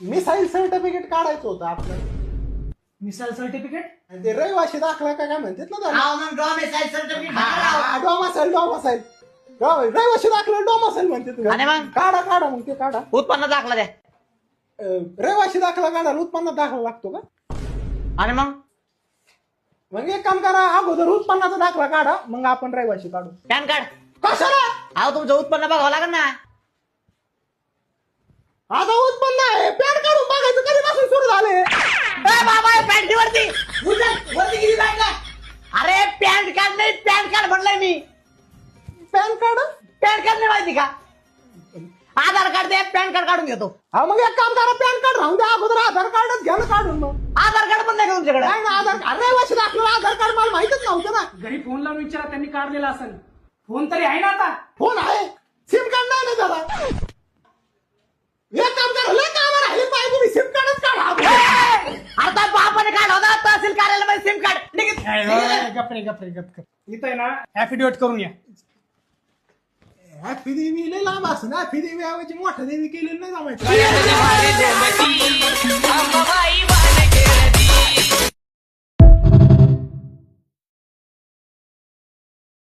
Missile certificate काढायचं होतं आपल्याला. Missile certificate? ते रहिवाशी दाखला काय म्हणतात ना त्याला. मग डॉमिसाईल सर्टिफिकेट डोमासाईल रहिवाशी दाखला डोमासाईल म्हणतात. आणि मग? काढा मग ते काढा. उत्पन्न दाखला द्या. रहिवाशी दाखला काढायला उत्पन्नात दाखला लागतो का? आणि मग एक काम करा, अगोदर उत्पन्नाचा दाखला काढा, मग आपण रहिवाशी काढू. Pan card. कशाला? अहो तुमचं उत्पन्न बघावं लागेल ना. आता उत्पन्न आहे, पॅन काढून बघायचं कधीपासून सुरू झाले. बाबा पॅन्ट वरती. वरती किती लागला? अरे पॅन कार्ड नाही, पॅन कार्ड म्हणलंय मी. PAN card? पॅन कार्ड नाही माहिती का? आधार कार्ड दे, पॅन कार्ड काढून घेतो. हा मग एक काम करा, पॅन कार्ड राहून द्या, अगोदर आधार कार्डच घ्या ना काढून. मग आधार कार्ड पण नाही का तुमच्याकडे? नाही ना, आधार कार्ड रहिवाशी दाखला आधार कार्ड मला माहितच नव्हतं ना. घरी फोन लावून विचारा, त्यांनी काढलेला असेल. फोन तरी आहे ना आता? फोन आहे, सिम कार्ड नाही ना त्याला. एक काम करा, लय काम राहिले पाहिजे, तुम्ही सिम कार्डच काढा. आता बापाने काढला होता तहसील कार्यालयामध्ये सिम कार्ड. गप्रे. इथं आहे ना ऍफिडेविट करून या. हॅपी देवी लय लांब असं ना, हॅपी देवी ऐवजी मोठा देवी केलेलं नाही जमायचं. अंबाबाई